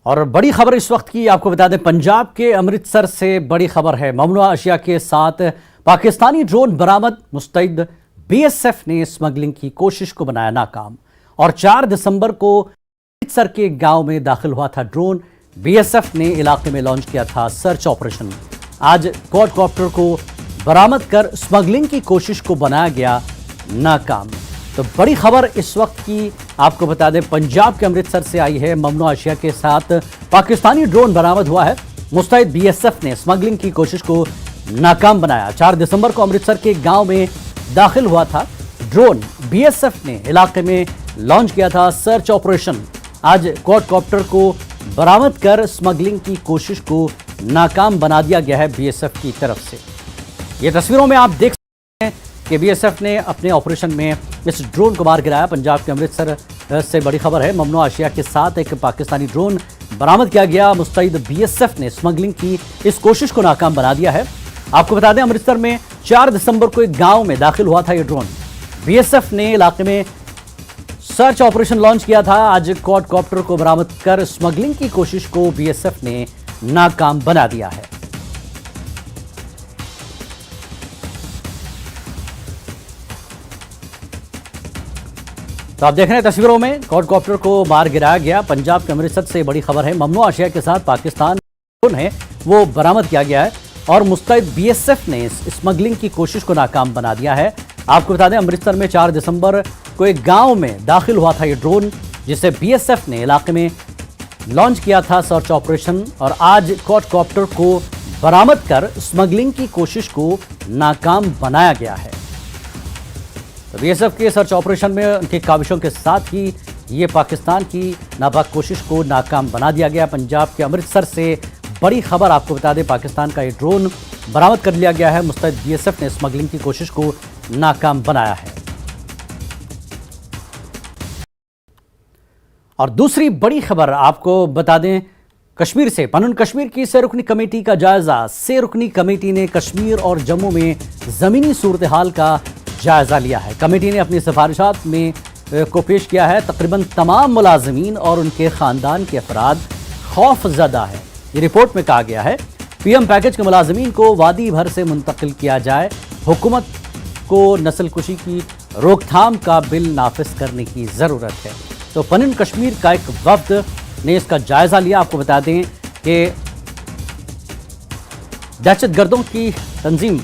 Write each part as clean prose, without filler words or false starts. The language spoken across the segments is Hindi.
और बड़ी खबर इस वक्त की आपको बता दें, पंजाब के अमृतसर से बड़ी खबर है। ममनुआ अशिया के साथ पाकिस्तानी ड्रोन बरामद, मुस्तैद बीएसएफ ने स्मगलिंग की कोशिश को बनाया नाकाम। और 4 दिसंबर को अमृतसर के गांव में दाखिल हुआ था ड्रोन। बीएसएफ ने इलाके में लॉन्च किया था सर्च ऑपरेशन। आज क्वाडकॉप्टर को बरामद कर स्मगलिंग की कोशिश को बनाया गया नाकाम। तो बड़ी खबर इस वक्त की आपको बता दें, पंजाब के अमृतसर से आई है। ममनुआ अशिया के साथ पाकिस्तानी ड्रोन बरामद हुआ है। मुस्तैद बीएसएफ ने स्मगलिंग की कोशिश को नाकाम बनाया। 4 दिसंबर को अमृतसर के गांव में दाखिल हुआ था ड्रोन। बीएसएफ ने इलाके में लॉन्च किया था सर्च ऑपरेशन। आज क्वाडकॉप्टर को बरामद कर स्मगलिंग की कोशिश को नाकाम बना दिया गया है बीएसएफ की तरफ से। ये तस्वीरों में आप देख सकते हैं कि बीएसएफ ने अपने ऑपरेशन में इस ड्रोन को मार गिराया। पंजाब के अमृतसर से बड़ी खबर है। ममनुआ अशिया के साथ एक पाकिस्तानी ड्रोन बरामद किया गया। मुस्तैद बीएसएफ ने स्मगलिंग की इस कोशिश को नाकाम बना दिया है। आपको बता दें, अमृतसर में 4 दिसंबर को एक गांव में दाखिल हुआ था ये ड्रोन। बीएसएफ ने इलाके में सर्च ऑपरेशन लॉन्च किया था। आज क्वाडकॉप्टर को बरामद कर स्मगलिंग की कोशिश को बीएसएफ ने नाकाम बना दिया है। तो आप देख रहे हैं तस्वीरों में क्वाडकॉप्टर को मार गिराया गया। पंजाब के अमृतसर से बड़ी खबर है। ममनुआ अशिया के साथ पाकिस्तान ड्रोन है वो बरामद किया गया है और मुस्तैद बीएसएफ ने स्मगलिंग की कोशिश को नाकाम बना दिया है। आपको बता दें, अमृतसर में 4 दिसंबर को एक गांव में दाखिल हुआ था ये ड्रोन, जिसे बीएसएफ ने इलाके में लॉन्च किया था सर्च ऑपरेशन। और आज क्वाडकॉप्टर को बरामद कर स्मगलिंग की कोशिश को नाकाम बनाया गया है। तो बीएसएफ के सर्च ऑपरेशन में उनकी काविशों के साथ ही ये पाकिस्तान की नापाक कोशिश को नाकाम बना दिया गया। पंजाब के अमृतसर से बड़ी खबर आपको बता दें, पाकिस्तान का ये ड्रोन बरामद कर लिया गया है। मुस्तैद बीएसएफ ने स्मगलिंग की कोशिश को नाकाम बनाया है। और दूसरी बड़ी खबर आपको बता दें, कश्मीर से पनून कश्मीर की सेरुकनी कमेटी का जायजा। सेरुकनी कमेटी ने कश्मीर और जम्मू में जमीनी सूरत हाल का जायजा लिया है। कमेटी ने अपनी सिफारिशात में को पेश किया है। तकरीबन तमाम मुलाजमीन और उनके खानदान के अफराद खौफजदा है। ये रिपोर्ट में कहा गया है, पीएम पैकेज के मुलाजमीन को वादी भर से मुंतकिल किया जाए। हुकूमत को नस्लकुशी की रोकथाम का बिल नाफिज करने की ज़रूरत है। तो पनून कश्मीर का एक वफ्द ने इसका जायजा लिया। आपको बता दें कि दहशतगर्दों की तंजीम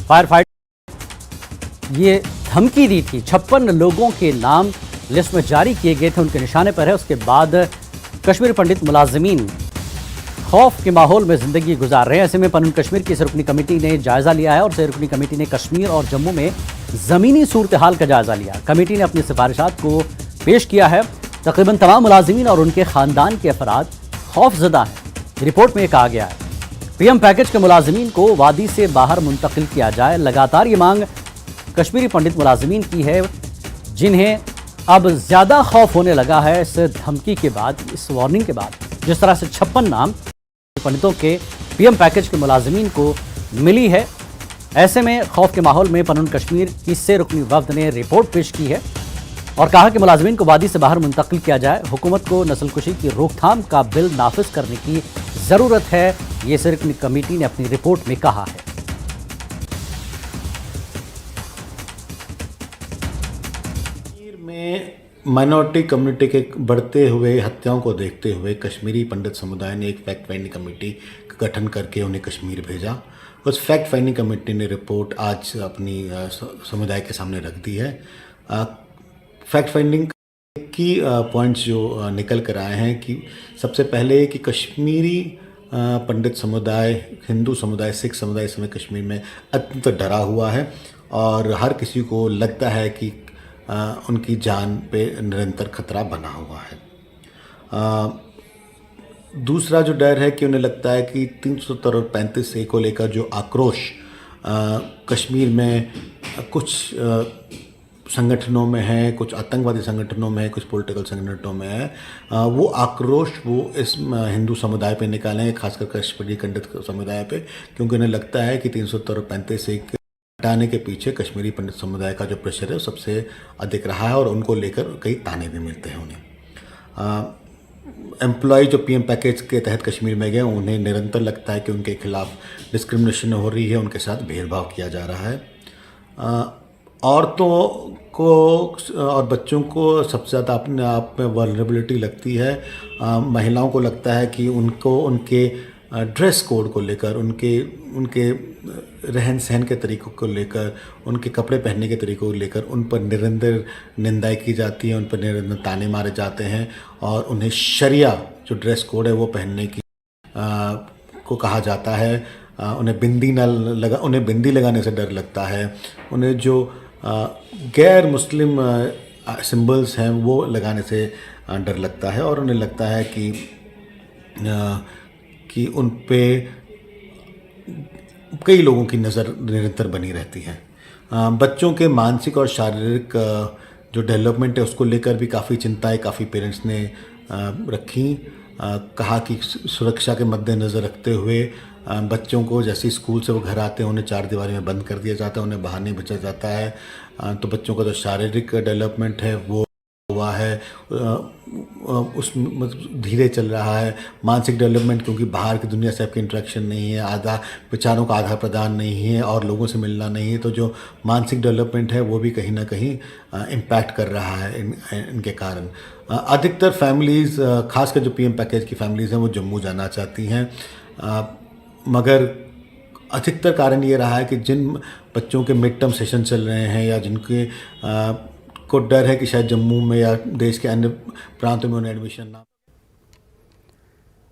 फायर फाइट ये धमकी दी थी। 56 लोगों के नाम लिस्ट में जारी किए गए थे, उनके निशाने पर है। उसके बाद कश्मीर पंडित मुलाजमीन खौफ के माहौल में ज़िंदगी गुजार रहे हैं। ऐसे में पनून कश्मीर की सेरुकनी कमेटी ने जायज़ा लिया है और सेरुकनी कमेटी ने कश्मीर और जम्मू में ज़मीनी सूरत हाल का जायज़ा लिया। कमेटी ने अपनी सिफारिशात को पेश किया है। तकरीबन तमाम मुलाजमीन और उनके ख़ानदान के अफराद खौफजदा हैं। रिपोर्ट में कहा गया है, पीएम पैकेज के मुलाजमीन को वादी से बाहर मुंतकिल किया जाए। लगातार ये मांग कश्मीरी पंडित मुलाजमीन की है, जिन्हें अब ज़्यादा खौफ होने लगा है इस धमकी के बाद, इस वार्निंग के बाद। जिस तरह से 56 नाम पंडितों के पीएम पैकेज के मुलाजमीन को मिली है। ऐसे में खौफ के माहौल में पनून कश्मीर की सेरुकनी वफ्द ने रिपोर्ट पेश की है और कहा कि मुलाजमीन को वादी से बाहर मुंतकिल किया जाए। हुकूमत को नस्लकुशी की रोकथाम का बिल नाफिज करने की ज़रूरत है, ये सेरुकनी कमेटी ने अपनी रिपोर्ट में कहा है। माइनॉरिटी कम्युनिटी के बढ़ते हुए हत्याओं को देखते हुए कश्मीरी पंडित समुदाय ने एक फैक्ट फाइंडिंग कमेटी का गठन करके उन्हें कश्मीर भेजा। उस फैक्ट फाइंडिंग कमेटी ने रिपोर्ट आज अपनी समुदाय के सामने रख दी है। फैक्ट फाइंडिंग की पॉइंट्स जो निकल कर आए हैं कि सबसे पहले कि कश्मीरी पंडित समुदाय, हिंदू समुदाय, सिख समुदाय इस समय कश्मीर में अत्यंत डरा हुआ है और हर किसी को लगता है कि उनकी जान पे निरंतर खतरा बना हुआ है। दूसरा जो डर है कि उन्हें लगता है कि 370 और 35A को लेकर जो आक्रोश कश्मीर में कुछ संगठनों में है, कुछ आतंकवादी संगठनों में है, कुछ पॉलिटिकल संगठनों में है, वो आक्रोश वो इस हिंदू समुदाय पे निकालेंगे, खासकर कश्मीरी पंडित समुदाय पे, क्योंकि उन्हें लगता है कि 370 और 35A हटाने के पीछे कश्मीरी पंडित समुदाय का जो प्रेशर है सबसे अधिक रहा है और उनको लेकर कई ताने भी मिलते हैं उन्हें। एम्प्लॉय जो पीएम पैकेज के तहत कश्मीर में गए उन्हें निरंतर लगता है कि उनके खिलाफ डिस्क्रिमिनेशन हो रही है, उनके साथ भेदभाव किया जा रहा है। औरतों को और बच्चों को सबसे ज़्यादा अपने आप में वल्नरेबिलिटी लगती है। महिलाओं को लगता है कि उनको उनके ड्रेस कोड को लेकर, उनके रहन सहन के तरीक़ों को लेकर, उनके कपड़े पहनने के तरीक़ों को लेकर उन पर निरंतर निंदाई की जाती है, उन पर निरंतर ताने मारे जाते हैं और उन्हें शरिया जो ड्रेस कोड है वो पहनने की को कहा जाता है। उन्हें बिंदी लगाने से डर लगता है। उन्हें जो गैर मुस्लिम सिंबल्स हैं वो लगाने से डर लगता है और उन्हें लगता है कि उन पे कई लोगों की नज़र निरंतर बनी रहती है। बच्चों के मानसिक और शारीरिक जो डेवलपमेंट है उसको लेकर भी काफ़ी चिंताएं काफ़ी पेरेंट्स ने रखी। कहा कि सुरक्षा के मद्देनज़र रखते हुए बच्चों को जैसे स्कूल से वो घर आते हैं उन्हें चार दीवारी में बंद कर दिया जाता है, उन्हें बाहर नहीं भेजा जाता है। तो बच्चों का जो शारीरिक डेवलपमेंट है वो हुआ है उस धीरे चल रहा है। मानसिक डेवलपमेंट क्योंकि बाहर की दुनिया से आपकी इंटरेक्शन नहीं है, आधा विचारों का आदान प्रदान नहीं है और लोगों से मिलना नहीं है, तो जो मानसिक डेवलपमेंट है वो भी कहीं ना कहीं इम्पैक्ट कर रहा है इनके कारण। अधिकतर फैमिलीज़, खासकर जो पीएम पैकेज की फैमिलीज़ हैं वो जम्मू जाना चाहती हैं, मगर अधिकतर कारण ये रहा है कि जिन बच्चों के मिड टर्म सेशन चल रहे हैं या जिनके को डर है कि शायद जम्मू में या देश के अन्य प्रांतों में उन्हें एडमिशन ना।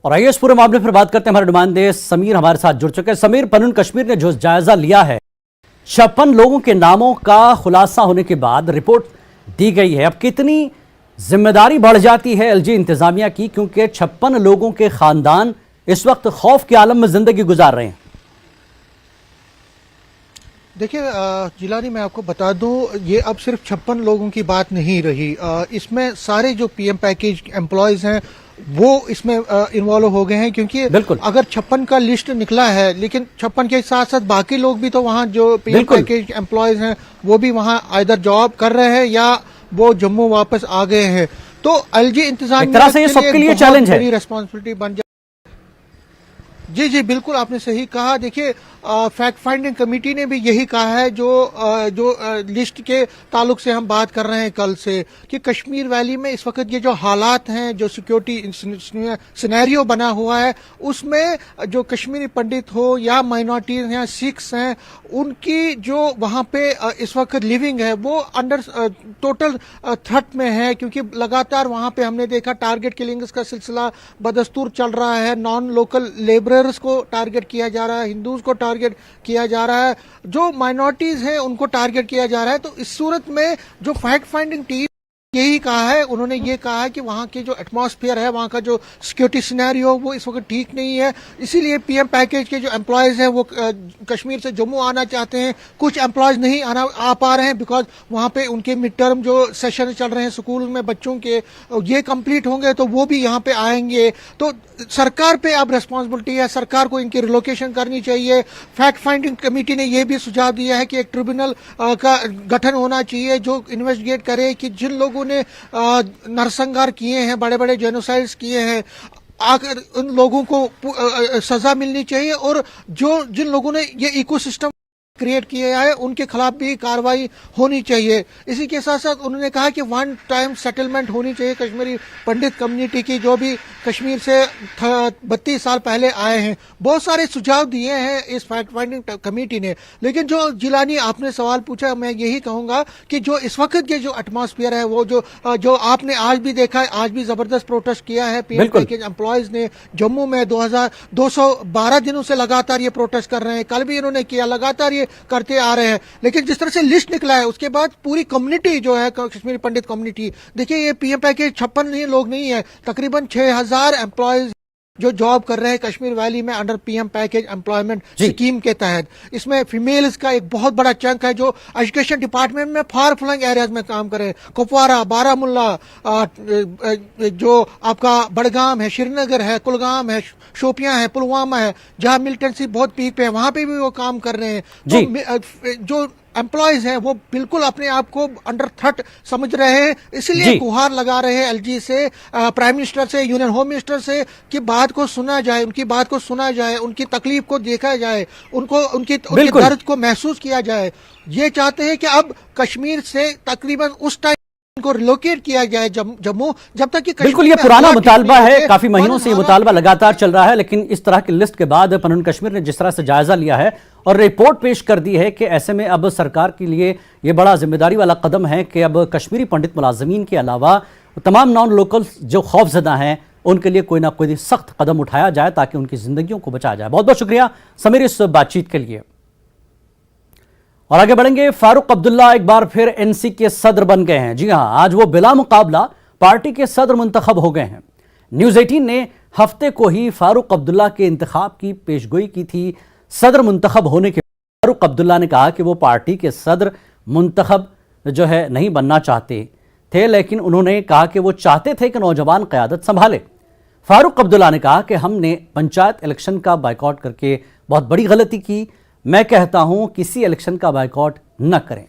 और आइए इस पूरे मामले पर बात करते हैं। हमारे नुमाइंदे समीर हमारे साथ जुड़ चुके हैं। समीर, पनून कश्मीर ने जो जायजा लिया है, 56 लोगों के नामों का खुलासा होने के बाद रिपोर्ट दी गई है, अब कितनी जिम्मेदारी बढ़ जाती है एलजी इंतजामिया की, क्योंकि 56 लोगों के खानदान इस वक्त खौफ के आलम में जिंदगी गुजार रहे हैं। देखिए जिलानी, मैं आपको बता दूं, ये अब सिर्फ 56 लोगों की बात नहीं रही। इसमें सारे जो पीएम पैकेज एम्प्लॉयज हैं वो इसमें इन्वॉल्व हो गए हैं, क्योंकि अगर 56 का लिस्ट निकला है, लेकिन 56 के साथ साथ बाकी लोग भी तो वहाँ जो पीएम पैकेज एम्प्लॉयज हैं वो भी वहाँ आइदर जॉब कर रहे हैं या वो जम्मू वापस आ गए हैं। तो एलजी इंतजामिया से ये सबके लिए चैलेंज है, रेस्पॉन्सिबिलिटी बन जाए। जी बिल्कुल, आपने सही कहा। देखिए फैक्ट फाइंडिंग कमेटी ने भी यही कहा है, जो लिस्ट के ताल्लुक से हम बात कर रहे हैं कल से, कि कश्मीर वैली में इस वक्त ये जो हालात हैं, जो सिक्योरिटी सिनेरियो बना हुआ है, उसमें जो कश्मीरी पंडित हो या माइनॉरिटीज या सिख्स हैं, उनकी जो वहां पे इस वक्त लिविंग है वो अंडर टोटल थ्रेट में है, क्योंकि लगातार वहां पे हमने देखा टारगेट किलिंग्स का सिलसिला बदस्तूर चल रहा है। नॉन लोकल लेबरर्स को टारगेट किया जा रहा है, हिंदूज को टारगेट किया जा रहा है, जो माइनॉरिटीज हैं उनको टारगेट किया जा रहा है। तो इस सूरत में जो फैक्ट फाइंडिंग टीम यही कहा है, उन्होंने ये कहा है कि वहाँ के जो एटमॉस्फेयर है, वहाँ का जो सिक्योरिटी सिनेरियो वो इस वक्त ठीक नहीं है। इसीलिए पीएम पैकेज के जो एम्प्लॉयज हैं वो कश्मीर से जम्मू आना चाहते हैं। कुछ एम्प्लॉयज नहीं आ पा रहे हैं बिकॉज वहाँ पे उनके मिड टर्म जो सेशन चल रहे हैं स्कूल में बच्चों के, ये कंप्लीट होंगे तो वो भी यहाँ पे आएंगे। तो सरकार पे अब रेस्पॉन्सिबिलिटी है, सरकार को इनकी रिलोकेशन करनी चाहिए। फैक्ट फाइंडिंग कमेटी ने यह भी सुझाव दिया है कि एक ट्रिब्यूनल का गठन होना चाहिए जो इन्वेस्टिगेट करे कि जिन लोगों ने नरसंहार किए हैं, बड़े बड़े जेनोसाइड्स किए हैं, आकर उन लोगों को सजा मिलनी चाहिए, और जिन लोगों ने ये इकोसिस्टम क्रिएट किया है उनके खिलाफ भी कार्रवाई होनी चाहिए। इसी के साथ साथ उन्होंने कहा कि वन टाइम सेटलमेंट होनी चाहिए कश्मीरी पंडित कम्युनिटी की, जो भी कश्मीर से 32 साल पहले आए हैं। बहुत सारे सुझाव दिए हैं इस फैक्ट फाइंडिंग कमेटी ने। लेकिन जो जिलानी आपने सवाल पूछा, मैं यही कहूंगा कि जो इस वक्त के जो एटमॉस्फेयर है, वो जो आपने आज भी देखा है, आज भी जबरदस्त प्रोटेस्ट किया है पीएम पैकेज एम्प्लॉयज ने जम्मू में। 212 दिनों से लगातार ये प्रोटेस्ट कर रहे हैं, कल भी इन्होंने किया, लगातार ये करते आ रहे हैं। लेकिन जिस तरह से लिस्ट निकला है उसके बाद पूरी कम्युनिटी जो है कश्मीरी पंडित कम्युनिटी, देखिए ये पीएम पैकेज 56 लोग नहीं है, तकरीबन 6000 एम्प्लॉयज जो जॉब कर रहे हैं कश्मीर वैली में under PM package employment scheme के तहत। इसमें फीमेल्स का एक बहुत बड़ा चंक है जो एजुकेशन डिपार्टमेंट में फार फ्लंग एरियाज में काम करे। कुपवारा, बारामुल्ला, जो आपका बड़गाम है, श्रीनगर है, कुलगाम है, शोपियां है, पुलवामा है, जहां मिलिटेंसी बहुत पीक पे है, वहां पे भी वो काम कर रहे हैं। तो जो एम्प्लॉयज हैं वो बिल्कुल अपने आप को अंडर थ्रेट समझ रहे हैं, इसलिए जी। गुहार लगा रहे हैं एलजी से, प्राइम मिनिस्टर से, यूनियन होम मिनिस्टर से कि बात को सुना जाए, उनकी बात को सुना जाए, उनकी तकलीफ को देखा जाए, उनके बिल्कुल। दर्द को महसूस किया जाए। ये चाहते हैं कि अब कश्मीर से तकरीबन उस टाइम को रिलोकेट किया जाए जम्मू, जब तक कि बिल्कुल ये कश्मीर में पुराना हालात ठीक मुतालबा नहीं है, होते। काफी महीनों और से ये हालात- मुतालबा लगातार चल रहा है, लेकिन इस तरह की लिस्ट के बाद पनन कश्मीर ने जिस तरह से जायजा लिया है और रिपोर्ट पेश कर दी है कि ऐसे में अब सरकार के लिए ये बड़ा जिम्मेदारी वाला कदम है कि अब कश्मीरी पंडित मुलाजमीन के अलावा तमाम नॉन लोकल जो खौफजदा हैं उनके लिए कोई ना कोई सख्त कदम उठाया जाए ताकि उनकी जिंदगियों को बचाया जाए। बहुत बहुत शुक्रिया समीर इस बातचीत के लिए। और आगे बढ़ेंगे, फारूक अब्दुल्ला एक बार फिर एनसी के सदर बन गए हैं। जी हां, आज वो बिला मुकाबला पार्टी के सदर मुंतखब हो गए हैं। न्यूज 18 ने हफ्ते को ही फारूक अब्दुल्ला के इंतखाब की पेशगोई की थी। सदर मुंतखब होने के बाद फारूक अब्दुल्ला ने कहा कि वो पार्टी के सदर मुंतखब जो है नहीं बनना चाहते थे, लेकिन उन्होंने कहा कि वो चाहते थे कि नौजवान क़यादत संभाले। फारूक अब्दुल्ला ने कहा कि हमने पंचायत इलेक्शन का बायकॉट करके बहुत बड़ी गलती की। मैं कहता हूं किसी इलेक्शन का बायकॉट न करें।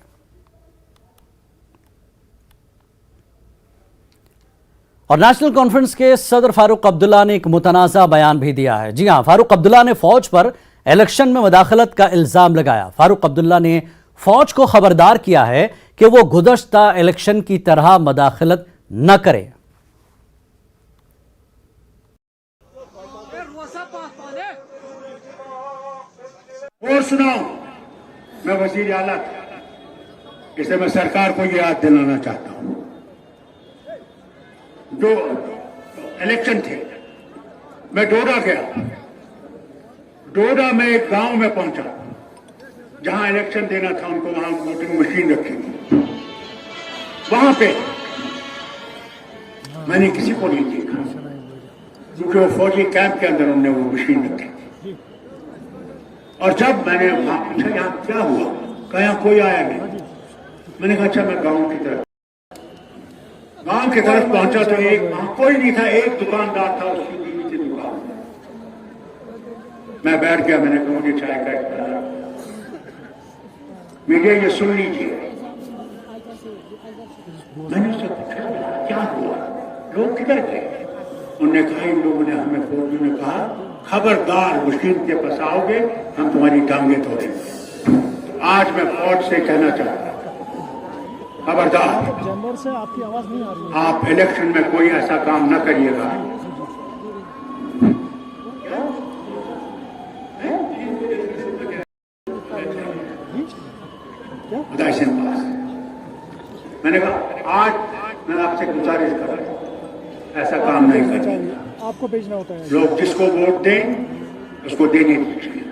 और नेशनल कॉन्फ्रेंस के सदर फारूक अब्दुल्ला ने एक मुतनाज़ा बयान भी दिया है। जी हां, फारूक अब्दुल्ला ने फौज पर इलेक्शन में मुदाखलत का इल्जाम लगाया। फारूक अब्दुल्ला ने फौज को खबरदार किया है कि वो गुज़श्ता इलेक्शन की तरह मुदाखलत न करे। और सुनाओ, मैं वजीर आला था, इसे मैं सरकार को याद दिलाना चाहता हूं। जो इलेक्शन थे, मैं डोडा गया। डोडा में एक गांव में पहुंचा जहां इलेक्शन देना था उनको, वहां वोटिंग मशीन रखी थी। वहां पे मैंने किसी को नहीं देखा क्योंकि वो फौजी कैंप के अंदर उन्होंने वो मशीन रखी थी। और जब मैंने वहां पूछा यहाँ क्या हुआ, कहा यहाँ कोई आया नहीं। मैंने कहा अच्छा मैं गांव की तरफ पहुंचा तो एक वहां कोई नहीं था, एक दुकानदार था, उसकी बीवी थी दुकान। मैं बैठ गया, मैंने कहा मुझे चाय का एक प्याला। मीडिया ये सुन लीजिए। मैंने उससे पूछा क्या हुआ, लोग किधर गए? उन्होंने कहा इन लोगों ने हमें, फौजियों ने कहा खबरदार मशीन के पास आओगे हम तुम्हारी टांगे तोड़ेंगे। आज मैं फौज से कहना चाहता हूं, खबरदार, चैम्बर से आपकी आवाज नहीं आ रही है। आप इलेक्शन में कोई ऐसा काम न करिएगा। उदय सिंह पास मैंने कहा आज मैं आपसे गुजारिश कर रहा हूं, ऐसा काम नहीं करिए। आपको भेजना होता है। लोग जिसको वोट दें उसको देने दीजिए,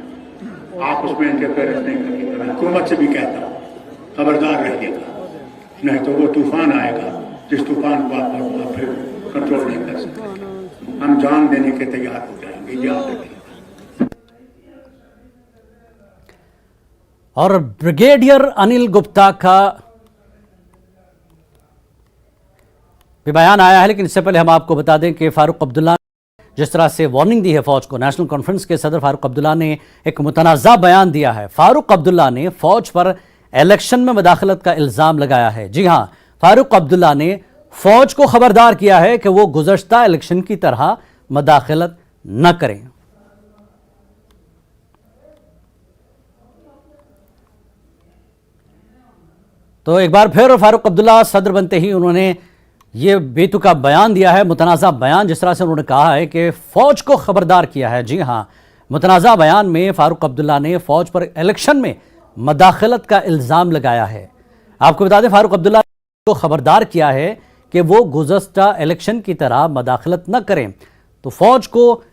आप उसमें इंटरफेरेंस नहीं करिए। मैं हुकूमत से भी कहता हूँ खबरदार रहिएगा, नहीं तो वो तूफान आएगा जिस तूफान को आप फिर कंट्रोल नहीं कर सकते। हम जान देने के तैयार हो जाएंगे, याद रखिए। और ब्रिगेडियर अनिल गुप्ता का भी बयान आया है, लेकिन इससे पहले हम आपको बता दें कि फारूक अब्दुल्ला जिस तरह से वार्निंग दी है फौज को, नेशनल कॉन्फ्रेंस के सदर फारूक अब्दुल्ला ने एक मुतनाज़ा बयान दिया है। फारूक अब्दुल्ला ने फौज पर इलेक्शन में मुदाखलत का इल्जाम लगाया है। जी हां, फारूक अब्दुल्ला ने फौज को खबरदार किया है कि वो गुज़श्ता इलेक्शन की तरह मुदाखलत न करें। तो एक बार फिर फारूक अब्दुल्ला सदर बनते ही उन्होंने ये बेतुका बयान दिया है, मुतनाज़ा बयान। जिस तरह से उन्होंने कहा है कि फौज को खबरदार किया है। जी हां, मुतनाज़ा बयान में फारूक अब्दुल्ला ने फौज पर इलेक्शन में मुदाखलत का इल्ज़ाम लगाया है। आपको बता दें फारूक अब्दुल्ला को खबरदार किया है कि वो गुज़श्ता इलेक्शन की तरह मुदाखलत न करें। तो फौज को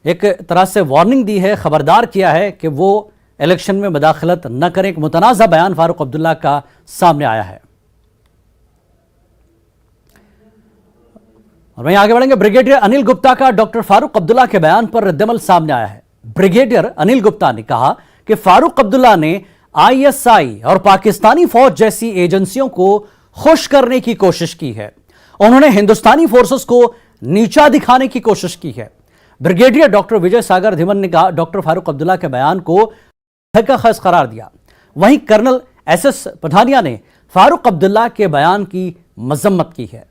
एक तरह से वार्निंग दी है, खबरदार किया है कि वो इलेक्शन में मुदाखलत न करें। एक मुतनाज़ा बयान फारूक अब्दुल्ला का सामने आया है। और वहीं आगे बढ़ेंगे, ब्रिगेडियर अनिल गुप्ता का डॉक्टर फारूक अब्दुल्ला के बयान पर रद्दमल सामने आया है। ब्रिगेडियर अनिल गुप्ता ने कहा कि फारूक अब्दुल्ला ने आईएसआई और पाकिस्तानी फौज जैसी एजेंसियों को खुश करने की कोशिश की है। उन्होंने हिंदुस्तानी फोर्सेस को नीचा दिखाने की कोशिश की है। ब्रिगेडियर डॉक्टर विजय सागर धिमन ने कहा डॉक्टर फारूक अब्दुल्ला के बयान को का खस करार दिया। वहीं कर्नल एसएस पठानिया ने फारूक अब्दुल्ला के बयान की मजम्मत की है।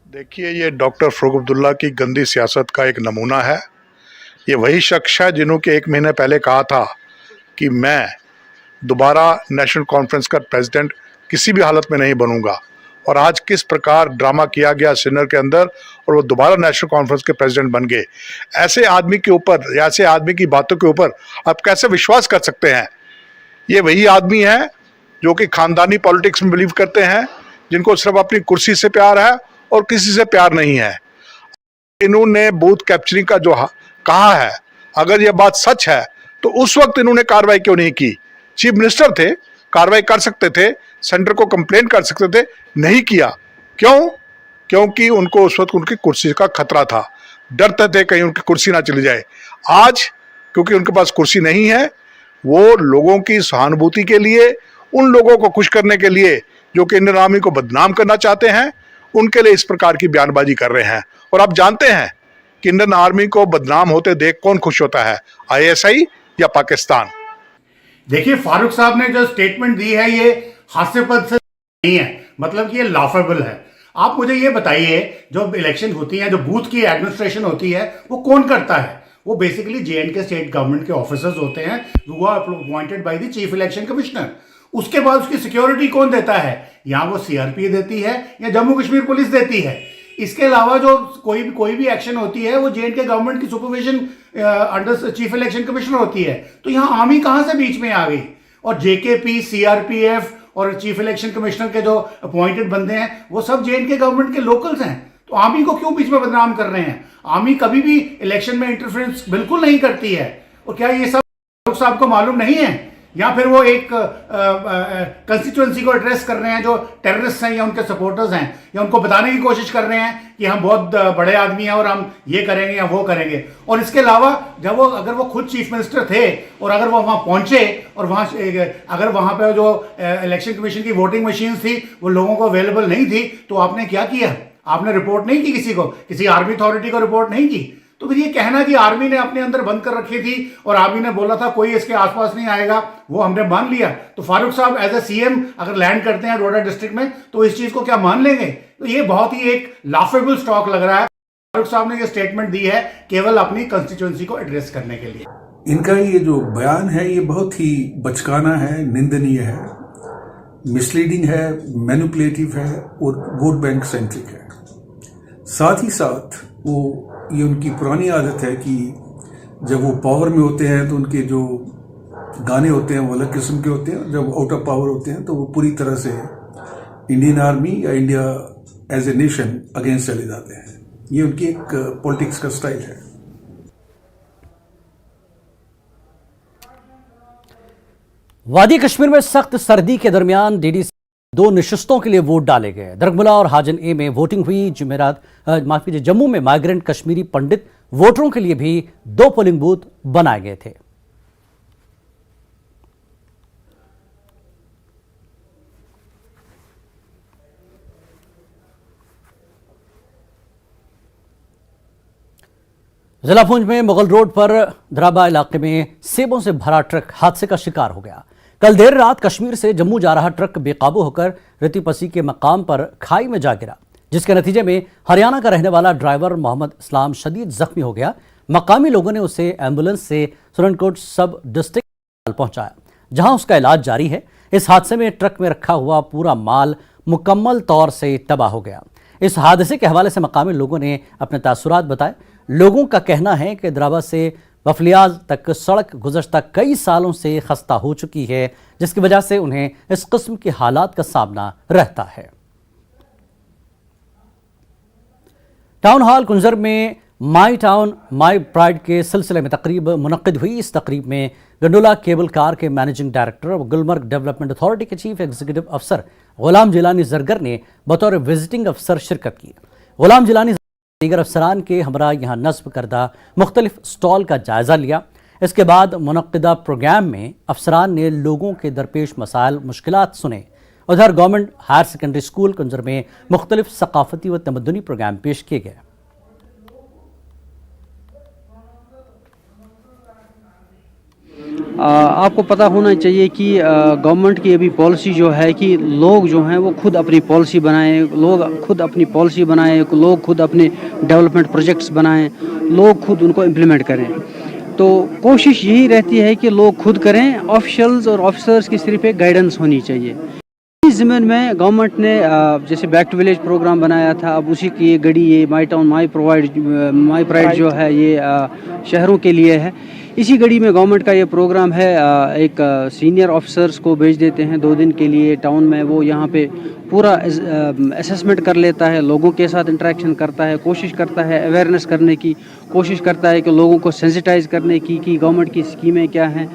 देखिए, ये डॉक्टर फारूक अब्दुल्ला की गंदी सियासत का एक नमूना है। ये वही शख्स है जिन्होंने 1 महीने पहले कहा था कि मैं दोबारा नेशनल कॉन्फ्रेंस का प्रेसिडेंट किसी भी हालत में नहीं बनूंगा, और आज किस प्रकार ड्रामा किया गया सिनर के अंदर और वो दोबारा नेशनल कॉन्फ्रेंस के प्रेसिडेंट बन गए। ऐसे आदमी के ऊपर या ऐसे आदमी की बातों के ऊपर आप कैसे विश्वास कर सकते हैं? ये वही आदमी है जो कि खानदानी पॉलिटिक्स में बिलीव करते हैं, जिनको सिर्फ अपनी कुर्सी से प्यार है और किसी से प्यार नहीं है। इन्होंने बूथ कैप्चरिंग का जो कहा है, अगर यह बात सच है तो उस वक्त इन्होंने कार्रवाई क्यों नहीं की? चीफ मिनिस्टर थे, कार्रवाई कर सकते थे, सेंटर को कंप्लेंट कर सकते थे, नहीं किया। क्यों? क्योंकि उनको उस वक्त उनकी कुर्सी का खतरा था, डरते थे कहीं उनकी कुर्सी ना चली जाए। आज क्योंकि उनके पास कुर्सी नहीं है, वो लोगों की सहानुभूति के लिए, उन लोगों को खुश करने के लिए जो कि इंडियन आर्मी को बदनाम करना चाहते हैं, उनके लिए इस प्रकार की बयानबाजी कर रहे हैं। और आप जानते हैं कि इंडियन आर्मी को बदनाम होते देख कौन खुश होता है, आईएसआई या पाकिस्तान? देखिए, फारूक साहब ने जो स्टेटमेंट दी है ये हास्यास्पद से नहीं है, मतलब कि ये लाफेबल है। आप मुझे ये बताइए, जो इलेक्शन होती है, जो बूथ की एडमिनिस्ट्रेशन होती है, वो कौन करता है? वो बेसिकली जेएंडके स्टेट गवर्नमेंट के ऑफिसर्स होते हैं, वो appointed by the chief election commissioner. उसके बाद उसकी सिक्योरिटी कौन देता है? यहाँ वो सीआरपी देती है या जम्मू कश्मीर पुलिस देती है। इसके अलावा जो कोई भी एक्शन होती है वो जेएंडके गवर्नमेंट की supervision under chief election commissioner होती है। तो यहाँ आर्मी कहाँ से बीच में आ गई? और जेकेपी, सीआरपीएफ और चीफ इलेक्शन कमिश्नर के जो अपॉइंटेड बंदे हैं वो सब जेएंडके गवर्नमेंट के लोकल्स हैं। तो आर्मी को क्यों बीच में बदनाम कर रहे हैं? आर्मी कभी भी इलेक्शन में इंटरफेरेंस बिल्कुल नहीं करती है। और क्या ये सब फारूक साहब को मालूम नहीं है? या फिर वो एक कंस्टिट्यूएंसी को एड्रेस कर रहे हैं जो टेररिस्ट हैं या उनके सपोर्टर्स हैं, या उनको बताने की कोशिश कर रहे हैं कि हम बहुत बड़े आदमी हैं और हम ये करेंगे या वो करेंगे। और इसके अलावा जब वो अगर वो खुद चीफ मिनिस्टर थे और अगर वो वहाँ पहुंचे और वहाँ अगर वहाँ पे जो इलेक्शन कमीशन की वोटिंग मशीन थी वो लोगों को अवेलेबल नहीं थी, तो आपने क्या किया? आपने रिपोर्ट नहीं की किसी को, किसी आर्मी अथॉरिटी को रिपोर्ट नहीं की। तो फिर ये कहना कि आर्मी ने अपने अंदर बंद कर रखी थी और आर्मी ने बोला था कोई इसके आसपास नहीं आएगा, वो हमने मान लिया। तो फारूक साहब एज ए सीएम अगर लैंड करते हैं डोडा डिस्ट्रिक्ट में तो इस चीज को क्या मान लेंगे? तो ये बहुत ही एक लाफेबल स्टॉक लग रहा है। फारूक साहब ने ये स्टेटमेंट दी है केवल अपनी कंस्टिट्यूएंसी को एड्रेस करने के लिए। इनका ये जो बयान है ये बहुत ही बचकाना है, निंदनीय है, मिसलीडिंग है, मैनिपुलेटिव है और वोट बैंक सेंट्रिक है। साथ ही साथ ये उनकी पुरानी आदत है कि जब वो पावर में होते हैं तो उनके जो गाने होते हैं वो अलग किस्म के होते हैं, जब आउट ऑफ पावर होते हैं तो वो पूरी तरह से इंडियन आर्मी या India as a nation against चले जाते हैं। ये उनकी एक पॉलिटिक्स का स्टाइल है। वादी कश्मीर में सख्त सर्दी के दरमियान डीडीसी 2 नशिस्तों के लिए वोट डाले गए। दरगमुला और हाजन ए में वोटिंग हुई। जम्मू में माइग्रेंट कश्मीरी पंडित वोटरों के लिए भी 2 पोलिंग बूथ बनाए गए थे। जिला पुंछ में मुगल रोड पर द्राबा इलाके में सेबों से भरा ट्रक हादसे का शिकार हो गया। कल देर रात कश्मीर से जम्मू जा रहा ट्रक बेकाबू होकर रतीपसी के मकाम पर खाई में जा गिरा, जिसके नतीजे में हरियाणा का रहने वाला ड्राइवर मोहम्मद इस्लाम शदीद जख्मी हो गया। मकामी लोगों ने उसे एम्बुलेंस से सुरनकोट सब डिस्ट्रिक्ट पहुंचाया, जहां उसका इलाज जारी है। इस हादसे में ट्रक में रखा हुआ पूरा माल मुकम्मल तौर से तबाह हो गया। इस हादसे के हवाले से मकामी लोगों ने अपने तासुरात बताए। लोगों का कहना है कि द्राबा से बफलियाज तक सड़क गुज़श्ता कई सालों से खस्ता हो चुकी है, जिसकी वजह से उन्हें इस किस्म के हालात का सामना रहता है। टाउन हॉल कुंजर में माई टाउन माई प्राइड के सिलसिले में तकरीब मुनक्किद हुई। इस तकरीब में गंडोला केबल कार के मैनेजिंग डायरेक्टर और गुलमर्ग डेवलपमेंट अथॉरिटी के चीफ एग्जीक्यूटिव अफसर गुलाम जिलानी जरगर ने बतौर विजिटिंग अफसर शिरकत की। गुलाम जिलानी दीगर अफसरान के हमरा यहाँ नस्ब करदा मुख्तलिफ स्टॉल का जायजा लिया। इसके बाद मुनक्किदा प्रोग्राम में अफसरान ने लोगों के दरपेश मसाइल मुश्किलात सुने। उधर गवर्नमेंट हायर सेकेंडरी स्कूल कुंजर में मुख्तलिफ सकाफती व तमद्दुनी प्रोग्राम पेश किए गए। आपको पता होना चाहिए कि गवर्नमेंट की अभी पॉलिसी जो है कि लोग जो हैं वो खुद अपनी पॉलिसी बनाएं, लोग खुद अपनी पॉलिसी बनाएं, लोग खुद अपने डेवलपमेंट प्रोजेक्ट्स बनाएं, लोग खुद उनको इम्प्लीमेंट करें। तो कोशिश यही रहती है कि लोग खुद करें, ऑफिशियल्स और ऑफिसर्स की सिर्फ एक गाइडेंस होनी चाहिए। इस ज़मीन में गवर्नमेंट ने जैसे बैक टू विलेज प्रोग्राम बनाया था, अब उसी की ये गड़ी, ये माई टाउन माई प्राइड जो है ये शहरों के लिए है। इसी गड़ी में गवर्नमेंट का ये प्रोग्राम है, एक सीनियर ऑफिसर्स को भेज देते हैं 2 दिन के लिए टाउन में। वो यहाँ पे पूरा असेसमेंट कर लेता है, लोगों के साथ इंटरेक्शन करता है, कोशिश करता है अवेयरनेस करने की, कोशिश करता है कि लोगों को सेंसिटाइज करने की कि गवर्नमेंट की स्कीमें क्या हैं।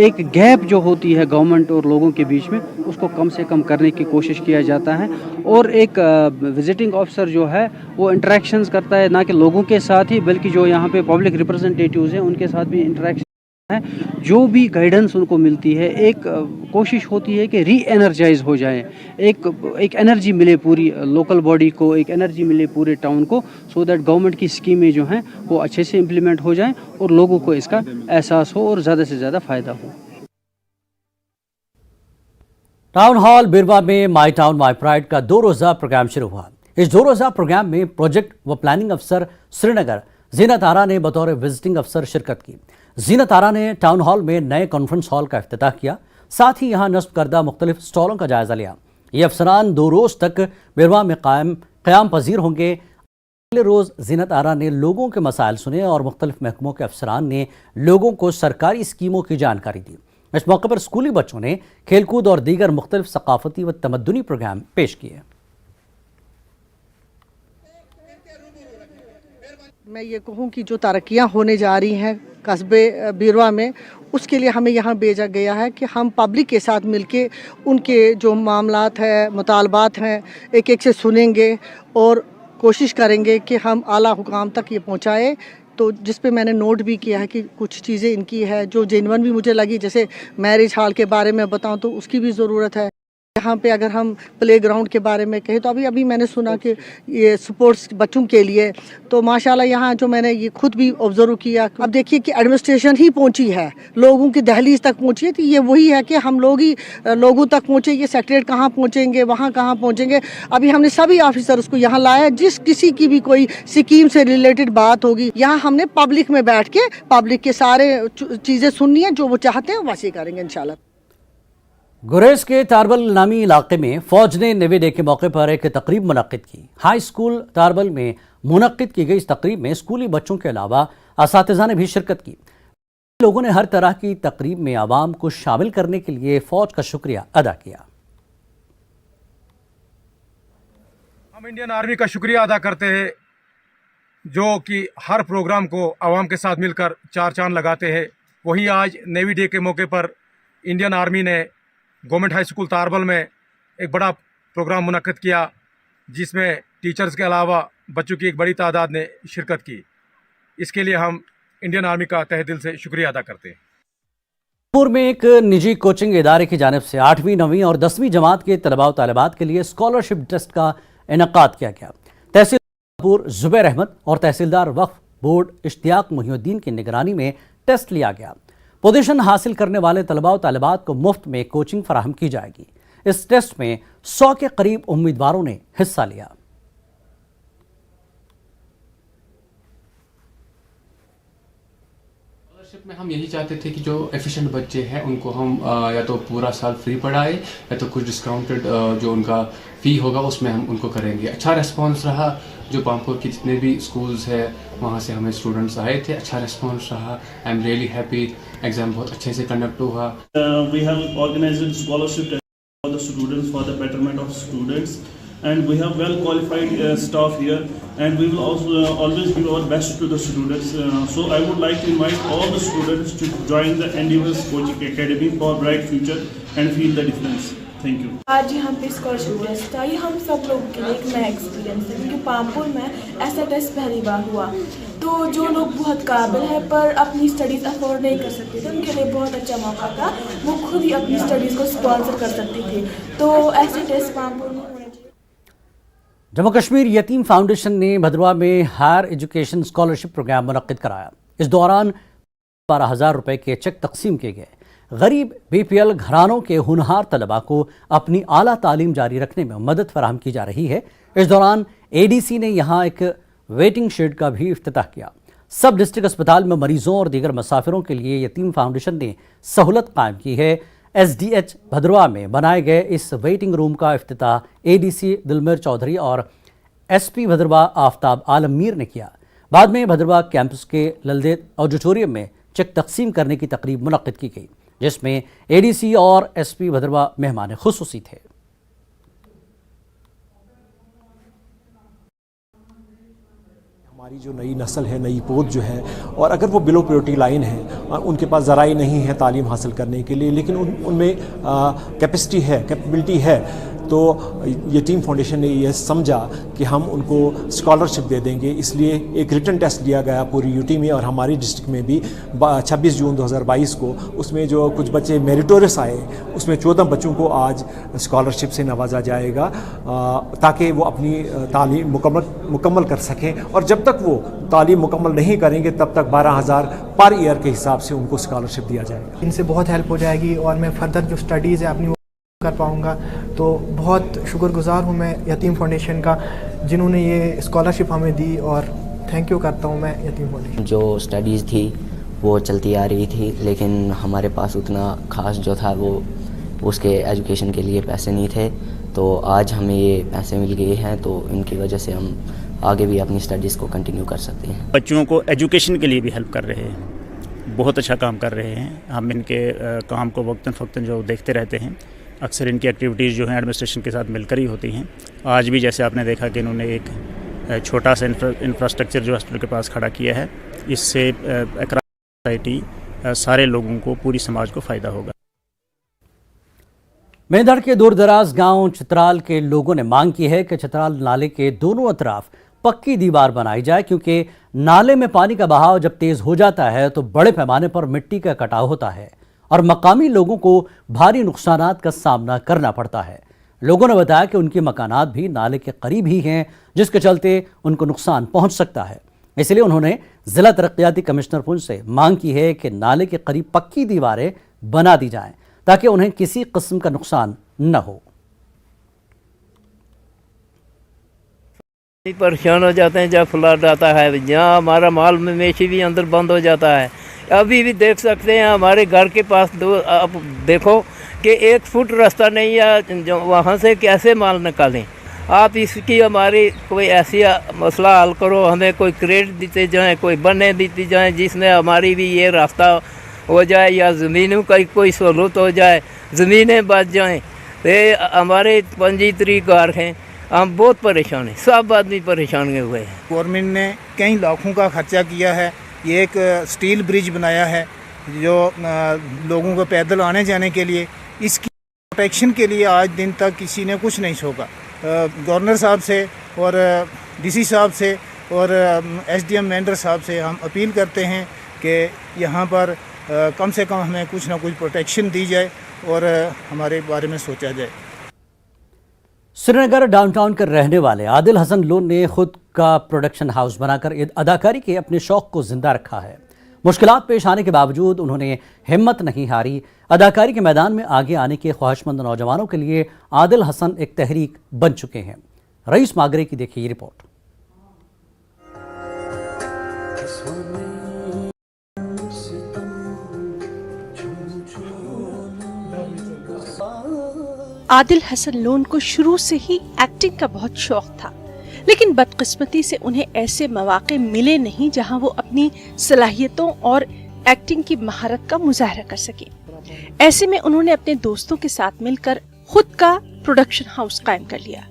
एक गैप जो होती है गवर्नमेंट और लोगों के बीच में, उसको कम से कम करने की कोशिश किया जाता है। और एक विजिटिंग ऑफिसर जो है वो इंटरेक्शंस करता है, ना कि लोगों के साथ ही बल्कि जो यहाँ पे पब्लिक रिप्रेजेंटेटिव्स हैं उनके साथ भी इंटरेक्शन है। जो भी गाइडेंस उनको मिलती है, एक कोशिश होती है कि री एनर्जाइज हो जाए, एक एनर्जी मिले पूरी लोकल बॉडी को, एक एनर्जी मिले पूरे टाउन को, सो दैट गवर्नमेंट की स्कीमें जो हैं वो अच्छे से इम्प्लीमेंट हो जाएं और लोगों को इसका एहसास हो और ज़्यादा से ज़्यादा फ़ायदा हो। टाउन हॉल बिरवा में माई टाउन माई प्राइड का 2 रोज़ा प्रोग्राम शुरू हुआ। इस 2 रोज़ा प्रोग्राम में प्रोजेक्ट व प्लानिंग अफसर श्रीनगर जीनत आरा ने बतौर विजिटिंग अफसर शिरकत की। जीनत आरा ने टाउन हॉल में नए कॉन्फ्रेंस हॉल का इफ्तिताह किया, साथ ही यहाँ नस्ब करदा मुख्तलिफ स्टॉलों का जायजा लिया। ये अफसरान 2 रोज़ तक बिरवा में क़याम पजीर होंगे। अगले रोज़ जीनत आरा ने लोगों के मसाइल सुने और मुख्तलिफ महकमों के अफसरान ने लोगों को सरकारी स्कीमों की जानकारी दी। इस मौके पर स्कूली बच्चों ने खेलकूद और दीगर मुख्तलिफ सकाफती व तमद्दुनी प्रोग्राम पेश किए। मैं ये कहूँ कि जो तरक्कियाँ होने जा रही हैं कस्बे बिरवा में, उसके लिए हमें यहाँ भेजा गया है कि हम पब्लिक के साथ मिलके उनके जो मामलात हैं, मुतालबात हैं, एक एक से सुनेंगे और कोशिश करेंगे कि हम आला हुकाम तक ये पहुँचाएँ। तो जिस पे मैंने नोट भी किया है कि कुछ चीज़ें इनकी है जो जेन्युइन भी मुझे लगी, जैसे मैरिज हॉल के बारे में बताऊँ तो उसकी भी ज़रूरत है। यहाँ पे अगर हम प्ले ग्राउंड के बारे में कहें तो अभी मैंने सुना कि ये स्पोर्ट्स बच्चों के लिए, तो माशाल्लाह यहाँ जो मैंने ये खुद भी ऑब्जर्व किया। अब देखिए कि एडमिनिस्ट्रेशन ही पहुँची है, लोगों की दहलीज तक पहुँची है, तो ये वही है कि हम लोग ही लोगों तक पहुँचे। ये सेक्रेटरीट कहाँ पहुँचेंगे, वहाँ कहाँ पहुँचेंगे। अभी हमने सभी ऑफिसर्स को यहाँ लाया, जिस किसी की भी कोई स्कीम से रिलेटेड बात होगी, यहाँ हमने पब्लिक में बैठ के पब्लिक के सारे चीज़ें सुननी है, जो वो चाहते हैं वैसे करेंगे इंशाल्लाह। गुरेज के तारबल नामी इलाके में फौज ने नेवी डे के मौके पर एक तकरीब मुनक्किद की। हाई स्कूल तारबल में मुनक्किद की गई इस तकरीब में स्कूली बच्चों के अलावा असातिज़ा ने भी शिरकत की। लोगों ने हर तरह की तकरीब में आवाम को शामिल करने के लिए फौज का शुक्रिया अदा किया। हम इंडियन आर्मी का शुक्रिया अदा करते हैं जो कि हर प्रोग्राम को आवाम के साथ मिलकर 4 चांद लगाते हैं। वहीं आज नेवी डे के मौके पर इंडियन आर्मी ने गवर्नमेंट हाई स्कूल तारबल में एक बड़ा प्रोग्राम मुनक्किद किया, जिसमें टीचर्स के अलावा बच्चों की एक बड़ी तादाद ने शिरकत की। इसके लिए हम इंडियन आर्मी का तहे दिल से शुक्रिया अदा करते हैं। जयपुर में एक निजी कोचिंग इदारे की जानिब से 8वीं 9वीं और 10वीं जमात के तलबा व तालिबात के लिए स्कॉलरशिप टेस्ट का इनेकाद किया गया। तहसीलदार जुबैर अहमद और तहसीलदार वक्फ बोर्ड इश्तियाक मुहिउद्दीन की निगरानी में टेस्ट लिया गया। पोजीशन हासिल करने वाले तलबा व तालिबात को मुफ्त में कोचिंग फराहम की जाएगी। इस टेस्ट में 100 के करीब उम्मीदवारों ने हिस्सा लिया। स्कॉलरशिप में हम यही चाहते थे कि जो एफिशिएंट बच्चे हैं उनको हम या तो पूरा साल फ्री पढ़ाए या तो कुछ डिस्काउंटेड जो उनका फ़ी होगा उसमें हम उनको करेंगे। अच्छा रिस्पांस रहा, जो पामपुर के जितने भी स्कूल्स है वहाँ से हमें स्टूडेंट्स आए थे, अच्छा रिस्पांस रहा। I am really happy, exam बहुत अच्छे से कंडक्ट हुआ। We have organized scholarship for the students for the betterment of students and we have well qualified staff here, and we will also always give our best to the students. So I would like to invite all the students to join the Endeavours Coaching Academy for bright future and feel the difference. Thank you. आज यहाँ पे स्कॉलरशिप टेस्ट था, ये हम सब लोगों के लिए एक नया एक्सपीरियंस है, क्योंकि पामपुर में ऐसा टेस्ट पहली बार हुआ। तो जो लोग बहुत काबिल है पर अपनी स्टडीज़ अफोर्ड नहीं कर सकते थे, उनके लिए बहुत अच्छा मौका था, वो खुद ही अपनी स्टडीज़ को स्पॉन्सर कर सकते थे। तो ऐसे टेस्ट पामपुर में होने चाहिए। जम्मू कश्मीर यतीम फाउंडेशन ने भद्रवाह में हायर एजुकेशन स्कॉलरशिप प्रोग्राम मुनक्किद कराया। इस दौरान 12,000 रुपए के चेक तकसीम किए गए। गरीब बीपीएल घरानों के होनहार तलबा को अपनी आला तालीम जारी रखने में मदद फराहम की जा रही है। इस दौरान एडीसी ने यहाँ एक वेटिंग शेड का भी इफ्तिताह किया। सब डिस्ट्रिक्ट अस्पताल में मरीजों और दीगर मुसाफिरों के लिए यतीम फाउंडेशन ने सहूलत कायम की है। एसडीएच भदरवा में बनाए गए इस वेटिंग रूम का इफ्तिताह एडीसी दिलमेर चौधरी और एसपी भदरवा आफ्ताब आलम मीर ने किया। बाद में भदरवा कैंपस के ललदेद ऑडिटोरियम में चेक तकसीम करने की तकरीब मुनक्किद की गई, जिसमें एडीसी और एसपी भदरवा मेहमान खुसूसी थे। हमारी जो नई नस्ल है, नई पोत जो है, और अगर वो बिलो प्योरिटी लाइन है, उनके पास ज़राई नहीं है तालीम हासिल करने के लिए, लेकिन उनमें कैपेसिटी है, कैपेबिलिटी है, तो यतीम फाउंडेशन ने यह समझा कि हम उनको स्कॉलरशिप दे देंगे। इसलिए एक रिटन टेस्ट लिया गया पूरी यूटी में और हमारी डिस्ट्रिक्ट में भी 26 जून 2022 को। उसमें जो कुछ बच्चे मेरिटोरियस आए, उसमें 14 बच्चों को आज स्कॉलरशिप से नवाजा जाएगा ताकि वो अपनी तालीम मुकम्मल कर सकें। और जब तक वो तालीम मुकम्मल नहीं करेंगे तब तक 12,000 पर ईयर के हिसाब से उनको स्कॉलरशिप दिया जाएगा। इनसे बहुत हेल्प हो जाएगी और मैं फर्दर जो स्टडीज़ है अपनी कर पाऊँगा। तो बहुत शुक्रगुजार हूँ मैं यतीम फाउंडेशन का, जिन्होंने ये स्कॉलरशिप हमें दी, और थैंक यू करता हूँ मैं यतीम फाउंडेशन। जो स्टडीज़ थी वो चलती आ रही थी, लेकिन हमारे पास उतना ख़ास जो था वो उसके एजुकेशन के लिए पैसे नहीं थे। तो आज हमें ये पैसे मिल गए हैं, तो इनकी वजह से हम आगे भी अपनी स्टडीज़ को कंटिन्यू कर सकते हैं। बच्चों को एजुकेशन के लिए भी हेल्प कर रहे हैं, बहुत अच्छा काम कर रहे हैं। हम इनके काम को वक्तन फ़क्तन जो देखते रहते हैं। अक्सर इनकी एक्टिविटीज़ जो हैं एडमिनिस्ट्रेशन के साथ मिलकर ही होती हैं। आज भी जैसे आपने देखा कि इन्होंने एक छोटा सा इंफ्रास्ट्रक्चर जो हॉस्पिटल के पास खड़ा किया है, इससे अक्रॉस सोसाइटी सारे लोगों को, पूरी समाज को फ़ायदा होगा। मेंढड़ के दूर दराज गांव चित्राल के लोगों ने मांग की है कि चित्राल नाले के दोनों अतराफ पक्की दीवार बनाई जाए, क्योंकि नाले में पानी का बहाव जब तेज हो जाता है तो बड़े पैमाने पर मिट्टी का कटाव होता है और मकामी लोगों को भारी नुकसानात का सामना करना पड़ता है। लोगों ने बताया कि उनके मकानात भी नाले के करीब ही हैं, जिसके चलते उनको नुकसान पहुंच सकता है। इसलिए उन्होंने जिला तरक्याती कमिश्नर पुंछ से मांग की है कि नाले के करीब पक्की दीवारें बना दी जाएं, ताकि उन्हें किसी किस्म का नुकसान न हो। परेशान हो जाते हैं जब फ्लड आता है, जहाँ हमारा माल मवेशी भी अंदर बंद हो जाता है। अभी भी देख सकते हैं हमारे घर के पास आप देखो कि 1 फुट रास्ता नहीं है, जो वहाँ से कैसे माल निकालें। आप इसकी हमारी कोई ऐसी मसला हल करो, हमें कोई क्रेडिट देते जाएं, कोई बने देती जाएं, जिसमें हमारी भी ये रास्ता हो जाए, या ज़मीनों का कोई सहूलत हो जाए, ज़मीनें बच जाएं। तो हमारे 25 घर हैं, हम बहुत परेशान हैं, सब आदमी परेशान हुए हैं। गवर्नमेंट ने कई लाखों का खर्चा किया है, ये एक स्टील ब्रिज बनाया है जो लोगों को पैदल आने जाने के लिए, इसकी प्रोटेक्शन के लिए आज दिन तक किसी ने कुछ नहीं सोचा। गवर्नर साहब से और डीसी साहब से और एसडीएम मेंढर साहब से हम अपील करते हैं कि यहाँ पर कम से कम हमें कुछ ना कुछ प्रोटेक्शन दी जाए और हमारे बारे में सोचा जाए। श्रीनगर डाउनटाउन के रहने वाले आदिल हसन लोन ने खुद का प्रोडक्शन हाउस बनाकर अदाकारी के अपने शौक को जिंदा रखा है। मुश्किलात पेश आने के बावजूद उन्होंने हिम्मत नहीं हारी। अदाकारी के मैदान में आगे आने के ख्वाहिशमंद नौजवानों के लिए आदिल हसन एक तहरीक बन चुके हैं। रईस मागरे की देखिए रिपोर्ट। आदिल हसन लोन को शुरू से ही एक्टिंग का बहुत शौक था, लेकिन बदकिस्मती से उन्हें ऐसे मौके मिले नहीं जहां वो अपनी सलाहियतों और एक्टिंग की महारत का मुजाहरा कर सके। ऐसे में उन्होंने अपने दोस्तों के साथ मिलकर खुद का प्रोडक्शन हाउस कायम कर लिया।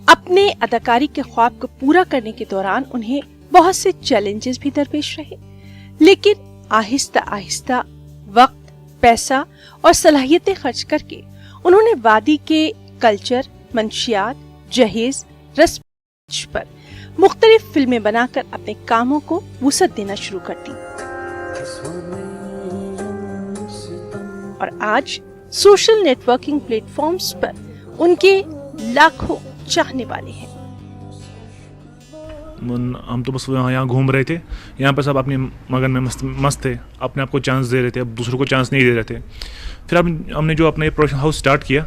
अपने अदाकारी के ख्वाब को पूरा करने के दौरान उन्हें बहुत से चैलेंजेस भी दरपेश रहे, लेकिन आहिस्ता आहिस्ता वक्त, पैसा और सलाहियतें खर्च करके उन्होंने वादी के कल्चर, मंशियात, जहेज, रस्म पर मुख्तलिफ फिल्में बनाकर अपने कामों को वुसअत देना शुरू कर दी और आज सोशल नेटवर्किंग प्लेटफॉर्म्स पर उनके लाखों चाहने वाले हैं। हम तो बस यहाँ घूम रहे थे, यहाँ पर सब अपने मगन में मस्त थे, अपने आप को चांस दे रहे थे, अब दूसरों को चांस नहीं दे रहे थे। फिर हमने जो अपने प्रोडक्शन हाउस स्टार्ट किया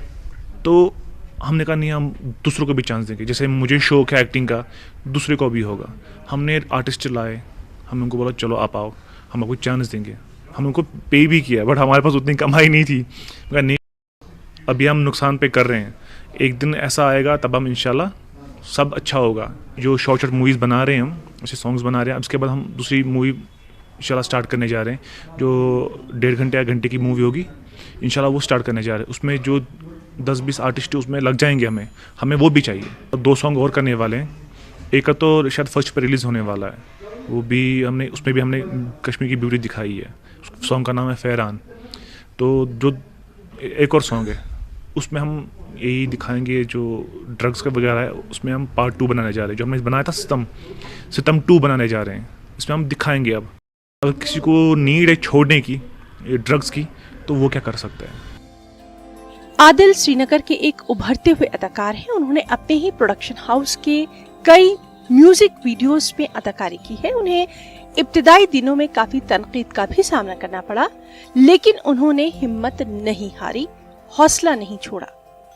तो हमने कहा नहीं, हम दूसरों को भी चांस देंगे, जैसे मुझे शौक है एक्टिंग का, दूसरे को भी होगा। हमने आर्टिस्ट लाए, हमने उनको बोला चलो आप आओ, हम आपको चांस देंगे। हम उनको पे भी किया, बट हमारे पास उतनी कमाई नहीं थी। मगर नहीं, अभी हम नुकसान पे कर रहे हैं, एक दिन ऐसा आएगा तब हम इंशाल्लाह सब अच्छा होगा। जो शॉर्ट मूवीज़ बना रहे हैं हम, ऐसे सॉन्ग्स बना रहे हैं, अब इसके बाद हम दूसरी मूवी इंशाल्लाह स्टार्ट करने जा रहे हैं, जो 1.5 घंटे या घंटे की मूवी होगी, इंशाल्लाह वो स्टार्ट करने जा रहे हैं। उसमें जो 10-20 आर्टिस्ट उसमें लग जाएंगे, हमें वो भी चाहिए। 2 सॉन्ग और करने वाले हैं, एक का तो शायद फर्स्ट पे रिलीज़ होने वाला है, वो भी हमने, उसमें भी हमने कश्मीर की ब्यूटी दिखाई है। सॉन्ग का नाम है फैरान। तो जो एक और सॉन्ग है उसमें हम यही दिखाएंगे, जो ड्रग्स का वगैरह है उसमें हम पार्ट 2 बनाने जा रहे हैं। जो हमने बनाया था सितम 2 बनाने जा रहे हैं, इसमें हम दिखाएंगे अब अगर किसी को नीड है छोड़ने की ड्रग्स की तो वो क्या कर सकता है। आदिल श्रीनगर के एक उभरते हुए अदाकार हैं। उन्होंने अपने ही प्रोडक्शन हाउस के कई म्यूजिक वीडियोस में अदाकारी की है। उन्हें इब्तिदाई दिनों में काफी तनकीद का भी सामना करना पड़ा, लेकिन उन्होंने हिम्मत नहीं हारी, हौसला नहीं छोड़ा।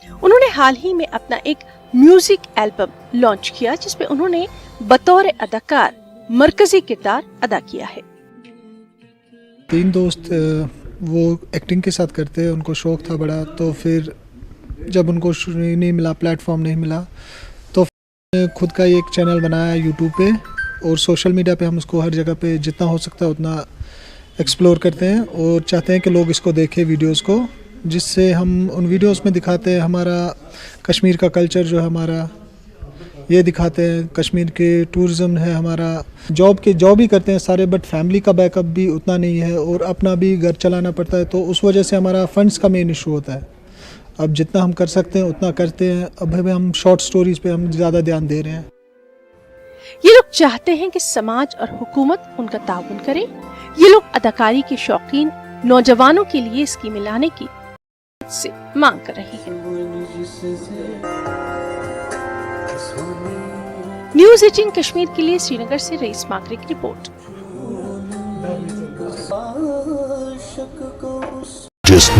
उन्होंने हाल ही में अपना एक म्यूजिक एल्बम लॉन्च किया, जिसमें उन्होंने बतौर अदाकार मरकजी किरदार अदा किया है। 3 दोस्त वो एक्टिंग के साथ करते हैं, उनको शौक था बड़ा, तो फिर जब उनको नहीं मिला, प्लेटफॉर्म नहीं मिला, तो खुद का एक चैनल बनाया यूट्यूब पे, और सोशल मीडिया पे हम उसको हर जगह पे जितना हो सकता है उतना एक्सप्लोर करते हैं, और चाहते हैं कि लोग इसको देखें वीडियोस को, जिससे हम उन वीडियोस में दिखाते हैं हमारा कश्मीर का कल्चर जो है हमारा, ये दिखाते हैं कश्मीर के टूरिज़्म है हमारा। जॉब ही करते हैं सारे, बट फैमिली का बैकअप भी उतना नहीं है, और अपना भी घर चलाना पड़ता है, तो उस वजह से हमारा फंड्स का मेन इशू होता है। अब जितना हम कर सकते हैं उतना करते हैं। अब हम शॉर्ट स्टोरीज पे हम ज़्यादा ध्यान दे रहे हैं। ये लोग चाहते हैं कि समाज और हुकूमत उनका ताउन करे। ये लोग अदाकारी के शौकीन नौजवानों के लिए स्कीमें लाने की से मांग कर रहे हैं। न्यूज़ 18 कश्मीर के लिए श्रीनगर से रईस माकरे की रिपोर्ट। Just